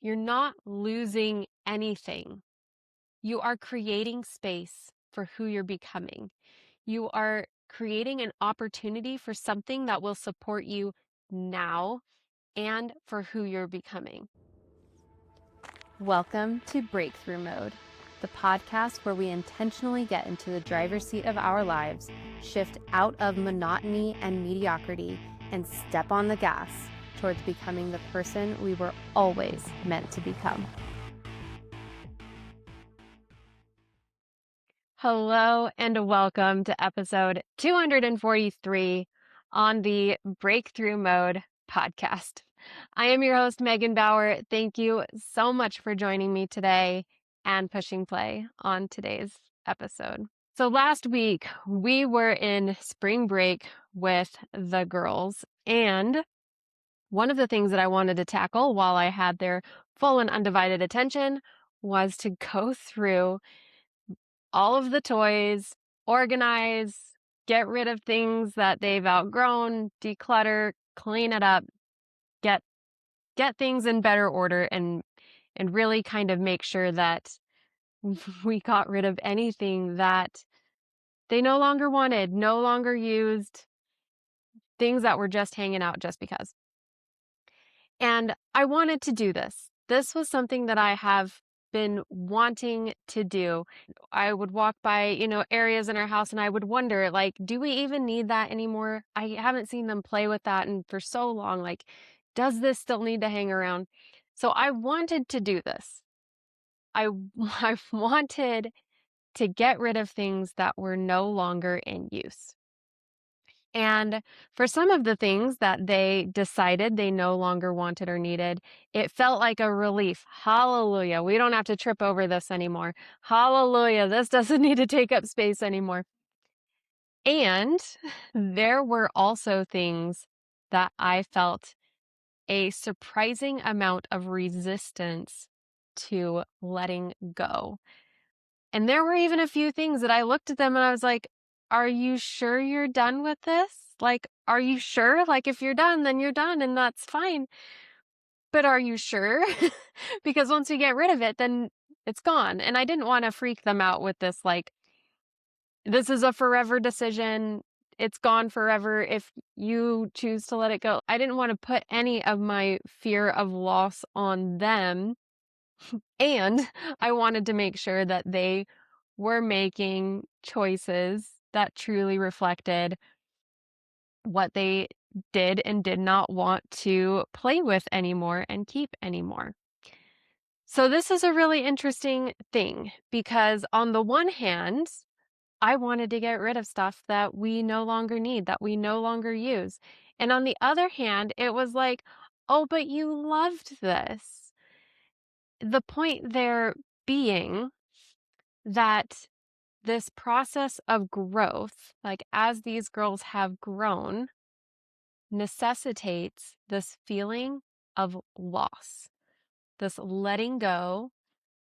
You're not losing anything. You are creating space for who you're becoming. You are creating an opportunity for something that will support you now and for who you're becoming. Welcome to Breakthrough Mode, the podcast where we intentionally get into the driver's seat of our lives, shift out of monotony and mediocrity, and step on the gas towards becoming the person we were always meant to become. Hello and welcome to episode 243 on the Breakthrough Mode podcast. I am your host, Megan Bauer. Thank you so much for joining me today and pushing play on today's episode. So last week we were in spring break with the girls, and one of the things that I wanted to tackle while I had their full and undivided attention was to go through all of the toys, organize, get rid of things that they've outgrown, declutter, clean it up, get things in better order, and really kind of make sure that we got rid of anything that they no longer wanted, no longer used, things that were just hanging out just because. And I wanted to do this. This was something that I have been wanting to do. I would walk by, areas in our house and I would wonder, do we even need that anymore? I haven't seen them play with that and for so long. Does this still need to hang around? So I wanted to do this. I wanted to get rid of things that were no longer in use. And for some of the things that they decided they no longer wanted or needed, it felt like a relief. Hallelujah. We don't have to trip over this anymore. Hallelujah. This doesn't need to take up space anymore. And there were also things that I felt a surprising amount of resistance to letting go. And there were even a few things that I looked at them and I was like, are you sure you're done with this? Are you sure? If you're done, then you're done and that's fine. But are you sure? Because once we get rid of it, then it's gone. And I didn't want to freak them out with this, this is a forever decision. It's gone forever if you choose to let it go. I didn't want to put any of my fear of loss on them. And I wanted to make sure that they were making choices that truly reflected what they did and did not want to play with anymore and keep anymore. So this is a really interesting thing because on the one hand, I wanted to get rid of stuff that we no longer need, that we no longer use. And on the other hand, it was like, oh, but you loved this. The point there being that this process of growth, as these girls have grown, necessitates this feeling of loss, this letting go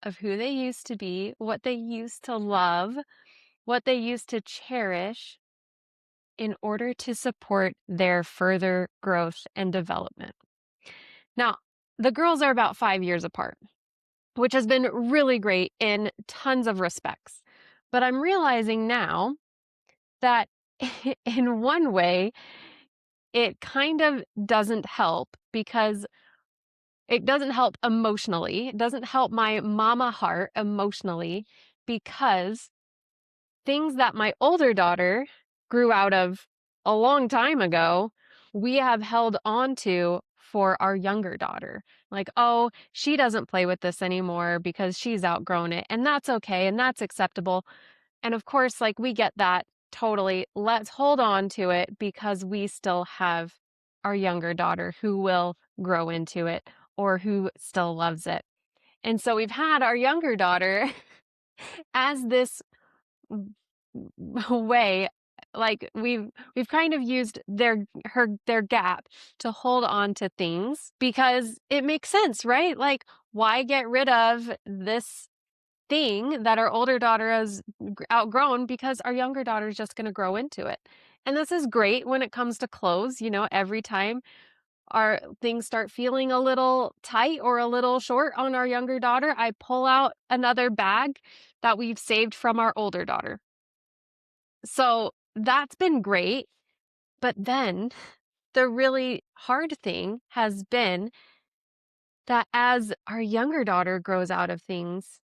of who they used to be, what they used to love, what they used to cherish in order to support their further growth and development. Now, the girls are about 5 years apart, which has been really great in tons of respects. But I'm realizing now that in one way, it kind of doesn't help because it doesn't help emotionally. It doesn't help my mama heart emotionally because things that my older daughter grew out of a long time ago, we have held on to for our younger daughter. Oh, she doesn't play with this anymore because she's outgrown it. And that's okay. And that's acceptable. And of course, we get that totally. Let's hold on to it because we still have our younger daughter who will grow into it or who still loves it. And so we've had our younger daughter as this way, we've kind of used their gap to hold on to things because it makes sense, right? Why get rid of this thing that our older daughter has outgrown because our younger daughter is just going to grow into it. And this is great when it comes to clothes. Every time things start feeling a little tight or a little short on our younger daughter, I pull out another bag that we've saved from our older daughter. So that's been great. But then the really hard thing has been that as our younger daughter grows out of things,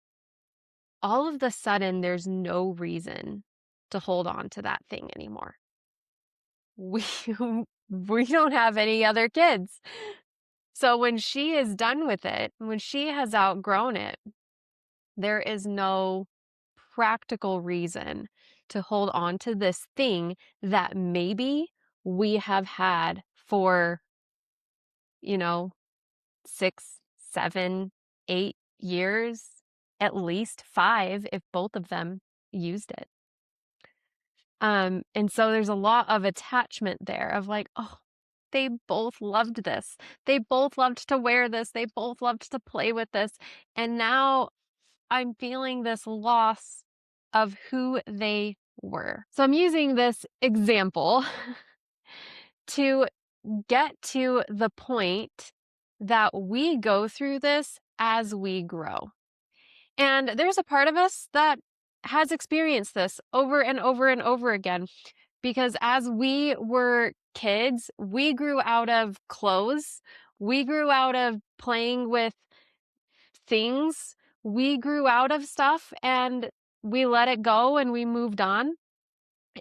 all of the sudden there's no reason to hold on to that thing anymore. We we don't have any other kids. So when she is done with it, when she has outgrown it, there is no practical reason to hold on to this thing that maybe we have had for, you know, 6, 7, 8 years, at least 5 if both of them used it. And so there's a lot of attachment there of like, oh, they both loved this. They both loved to wear this. They both loved to play with this. And now I'm feeling this loss of who they were. So I'm using this example to get to the point that we go through this as we grow. And there's a part of us that has experienced this over and over and over again, because as we were kids, we grew out of clothes, we grew out of playing with things, we grew out of stuff and we let it go and we moved on.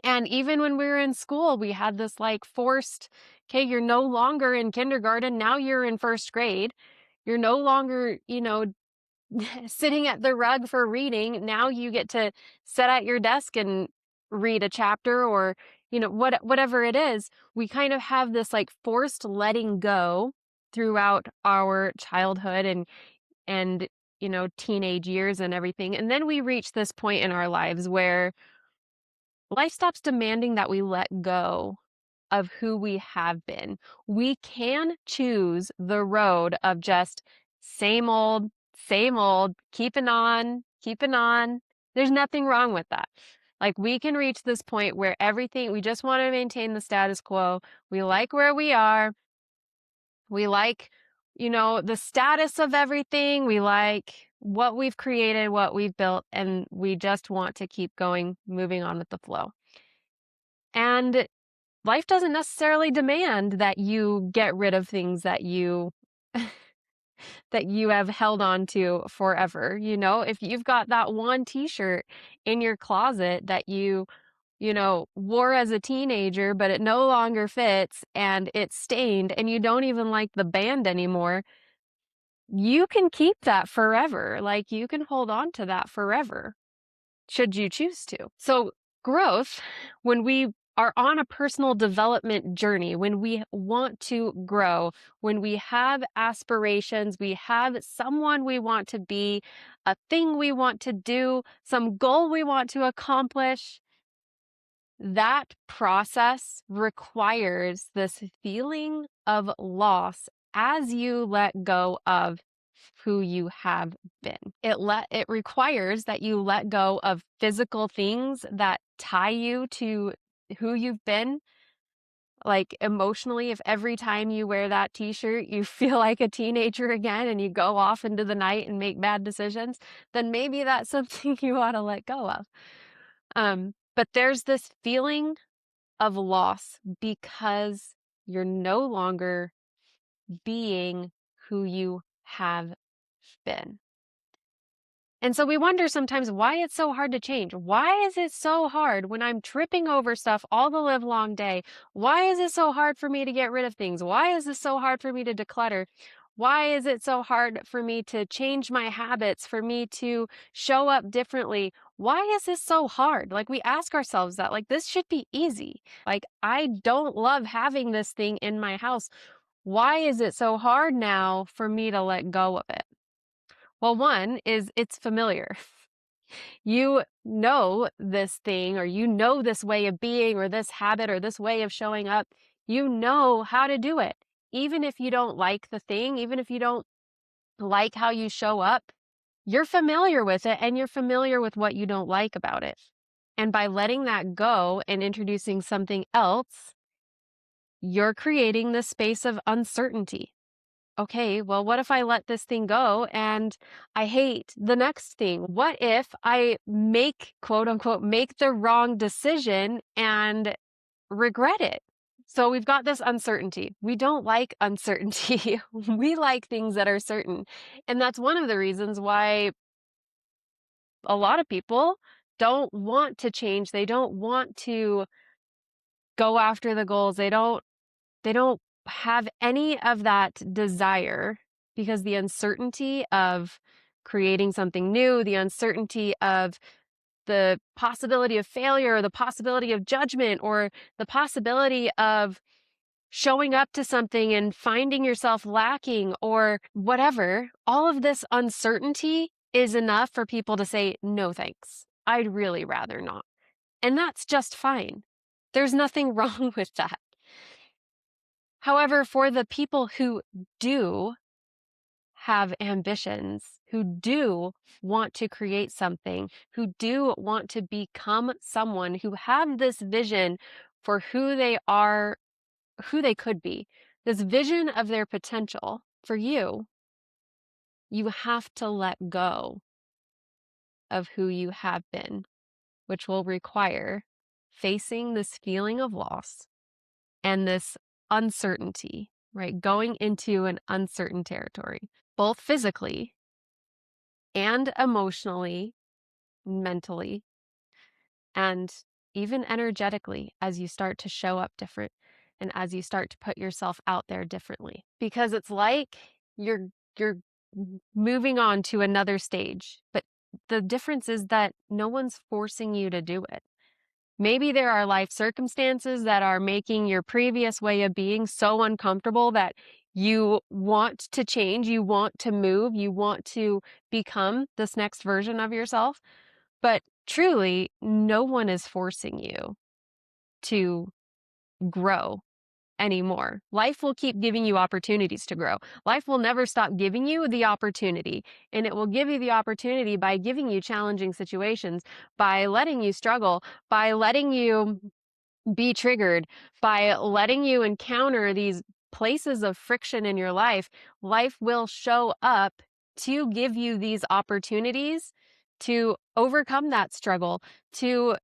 And even when we were in school, we had this like forced, okay, you're no longer in kindergarten, now you're in first grade. You're no longer, sitting at the rug for reading. Now you get to sit at your desk and read a chapter or, whatever it is. We kind of have this like forced letting go throughout our childhood and teenage years and everything. And then we reach this point in our lives where life stops demanding that we let go of who we have been. We can choose the road of just same old, keeping on, keeping on. There's nothing wrong with that. Like we can reach this point where we just want to maintain the status quo. We like where we are. We like, the status of everything. We like what we've created, what we've built, and we just want to keep going, moving on with the flow. And life doesn't necessarily demand that you get rid of things that you that you have held on to forever. If you've got that one t-shirt in your closet that wore as a teenager, but it no longer fits and it's stained and you don't even like the band anymore, you can keep that forever. Like you can hold on to that forever, should you choose to. So growth, when we are on a personal development journey, when we want to grow, when we have aspirations, we have someone we want to be, a thing we want to do, some goal we want to accomplish, that process requires this feeling of loss as you let go of who you have been. It requires that you let go of physical things that tie you to who you've been. Like emotionally, if every time you wear that t-shirt, you feel like a teenager again and you go off into the night and make bad decisions, then maybe that's something you ought to let go of. But there's this feeling of loss because you're no longer being who you have been. And so we wonder sometimes why it's so hard to change. Why is it so hard when I'm tripping over stuff all the live long day? Why is it so hard for me to get rid of things? Why is it so hard for me to declutter? Why is it so hard for me to change my habits, for me to show up differently? Why is this so hard? Like we ask ourselves that, like this should be easy. Like I don't love having this thing in my house. Why is it so hard now for me to let go of it? Well, one is it's familiar. You know this thing, or you know this way of being, or this habit, or this way of showing up. You know how to do it. Even if you don't like the thing, even if you don't like how you show up, you're familiar with it and you're familiar with what you don't like about it. And by letting that go and introducing something else, you're creating this space of uncertainty. Okay, well, what if I let this thing go and I hate the next thing? What if I make, quote unquote, make the wrong decision and regret it? So we've got this uncertainty. We don't like uncertainty. We like things that are certain. And that's one of the reasons why a lot of people don't want to change. They don't want to go after the goals. They don't have any of that desire because the uncertainty of creating something new, the uncertainty of the possibility of failure, or the possibility of judgment, or the possibility of showing up to something and finding yourself lacking or whatever, all of this uncertainty is enough for people to say, no thanks. I'd really rather not. And that's just fine. There's nothing wrong with that. However, for the people who do have ambitions, who do want to create something, who do want to become someone, who have this vision for who they are, who they could be, this vision of their potential for you, you have to let go of who you have been, which will require facing this feeling of loss and this uncertainty, right? Going into an uncertain territory, both physically and emotionally, mentally, and even energetically as you start to show up different and as you start to put yourself out there differently. Because it's like you're moving on to another stage, but the difference is that no one's forcing you to do it. Maybe there are life circumstances that are making your previous way of being so uncomfortable that you want to change, you want to move, you want to become this next version of yourself. But truly, no one is forcing you to grow anymore. Life will keep giving you opportunities to grow. Life will never stop giving you the opportunity, and it will give you the opportunity by giving you challenging situations, by letting you struggle, by letting you be triggered, by letting you encounter these places of friction in your life. Life will show up to give you these opportunities to overcome that struggle, to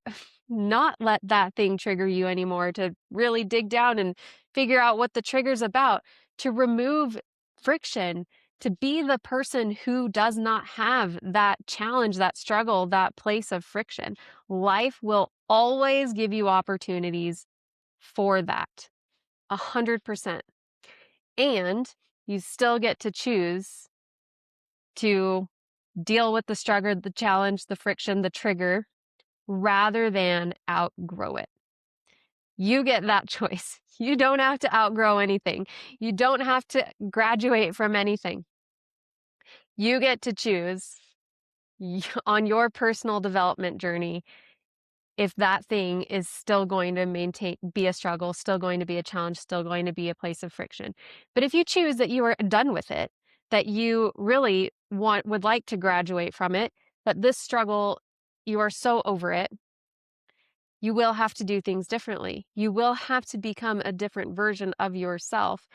not let that thing trigger you anymore, to really dig down and figure out what the trigger's about, to remove friction, to be the person who does not have that challenge, that struggle, that place of friction. Life will always give you opportunities for that, 100%. And you still get to choose to deal with the struggle, the challenge, the friction, the trigger, rather than outgrow it. You get that choice. You don't have to outgrow anything. You don't have to graduate from anything. You get to choose on your personal development journey if that thing is still going to be a struggle, still going to be a challenge, still going to be a place of friction. But if you choose that you are done with it, that you really would like to graduate from it, but this struggle, you are so over it, you will have to do things differently. You will have to become a different version of yourself.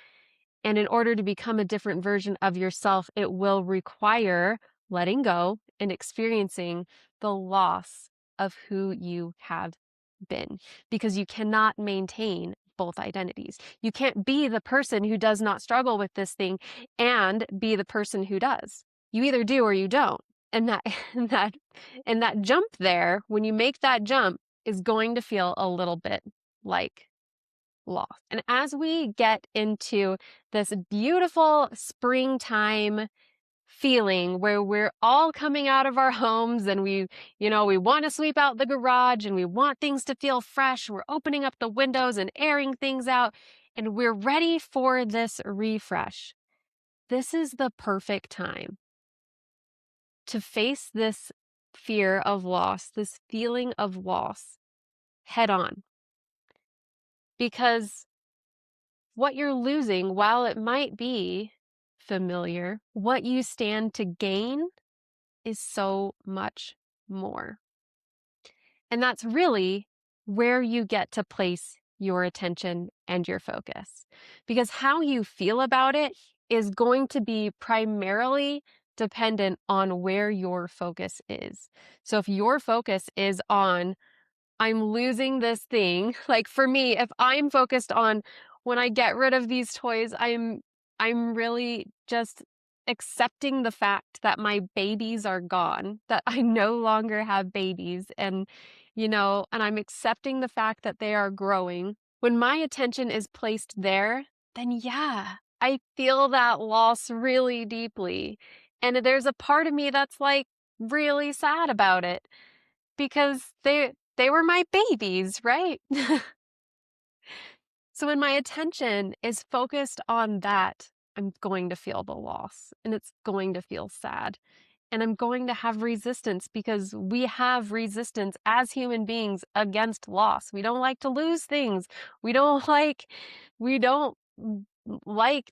And in order to become a different version of yourself, it will require letting go and experiencing the loss of who you have been, because you cannot maintain both identities. You can't be the person who does not struggle with this thing and be the person who does. You either do or you don't. And that and that jump there, when you make that jump, is going to feel a little bit like loss. And as we get into this beautiful springtime feeling where we're all coming out of our homes and we want to sweep out the garage and we want things to feel fresh, we're opening up the windows and airing things out, and we're ready for this refresh. This is the perfect time to face this fear of loss, this feeling of loss head on. Because what you're losing, while it might be familiar, what you stand to gain is so much more. And that's really where you get to place your attention and your focus. Because how you feel about it is going to be primarily dependent on where your focus is. So if your focus is on, I'm losing this thing, like for me, if I'm focused on when I get rid of these toys, I'm really just accepting the fact that my babies are gone, that I no longer have babies, and and I'm accepting the fact that they are growing. When my attention is placed there, then yeah, I feel that loss really deeply. And there's a part of me that's like really sad about it because they were my babies, right? So when my attention is focused on that, I'm going to feel the loss and it's going to feel sad. And I'm going to have resistance because we have resistance as human beings against loss. We don't like to lose things. We don't like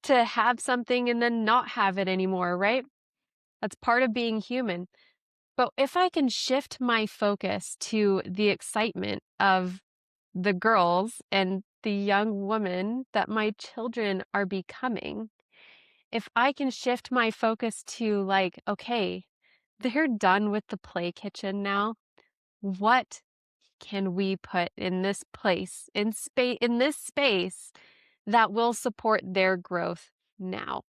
to have something and then not have it anymore, right? That's part of being human. But if I can shift my focus to the excitement of the girls and the young woman that my children are becoming, if I can shift my focus to like, okay, they're done with the play kitchen now. What can we put in this place, in this space that will support their growth now?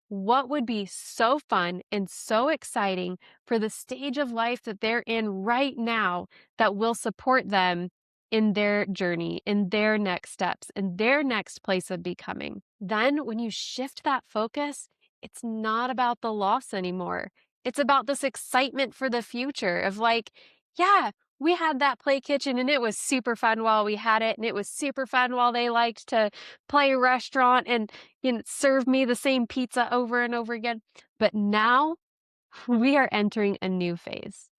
What would be so fun and so exciting for the stage of life that they're in right now that will support them in their journey, in their next steps, in their next place of becoming? Then, when you shift that focus, it's not about the loss anymore. It's about this excitement for the future of like, yeah, we had that play kitchen and it was super fun while we had it. And it was super fun while they liked to play restaurant and serve me the same pizza over and over again. But now we are entering a new phase.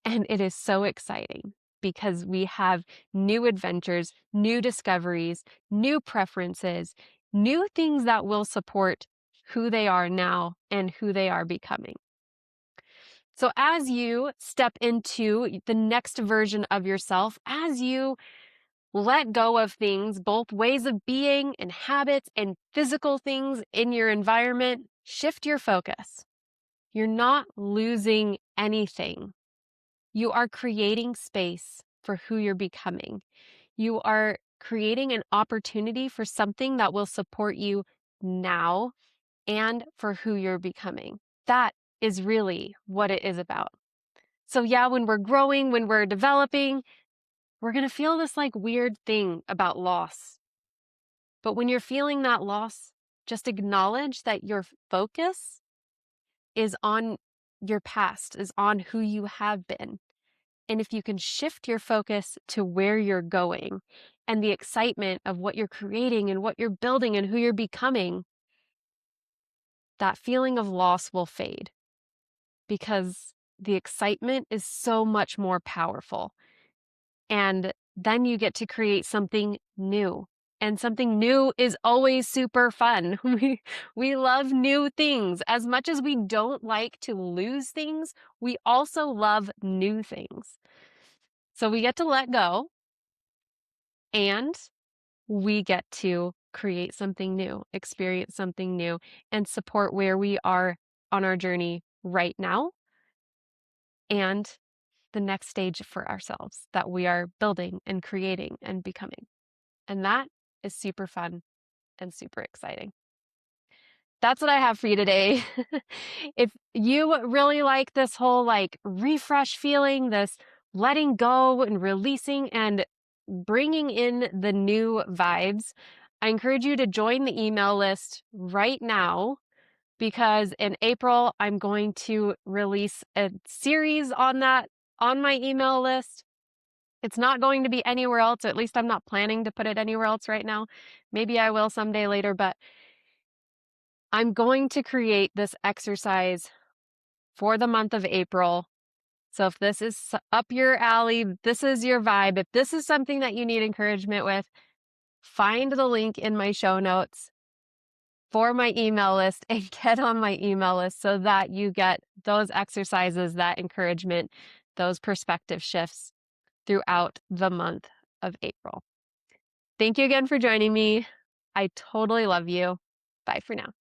And it is so exciting because we have new adventures, new discoveries, new preferences, new things that will support who they are now and who they are becoming. So as you step into the next version of yourself, as you let go of things, both ways of being and habits and physical things in your environment, shift your focus. You're not losing anything. You are creating space for who you're becoming. You are creating an opportunity for something that will support you now and for who you're becoming. That is really what it is about. So yeah, when we're growing, when we're developing, we're going to feel this like weird thing about loss. But when you're feeling that loss, just acknowledge that your focus is on your past, is on who you have been. And if you can shift your focus to where you're going and the excitement of what you're creating and what you're building and who you're becoming, that feeling of loss will fade because the excitement is so much more powerful. And then you get to create something new. And something new is always super fun. We love new things. As much as we don't like to lose things, we also love new things. So we get to let go and we get to create something new, experience something new, and support where we are on our journey right now and the next stage for ourselves that we are building and creating and becoming. And that is super fun and super exciting. That's what I have for you today. If you really like this whole like refresh feeling, this letting go and releasing and bringing in the new vibes, I encourage you to join the email list right now because in April, I'm going to release a series on that on my email list. It's not going to be anywhere else, or at least I'm not planning to put it anywhere else right now. Maybe I will someday later, but I'm going to create this exercise for the month of April. So if this is up your alley, this is your vibe, if this is something that you need encouragement with, find the link in my show notes for my email list and get on my email list so that you get those exercises, that encouragement, those perspective shifts throughout the month of April. Thank you again for joining me. I totally love you. Bye for now.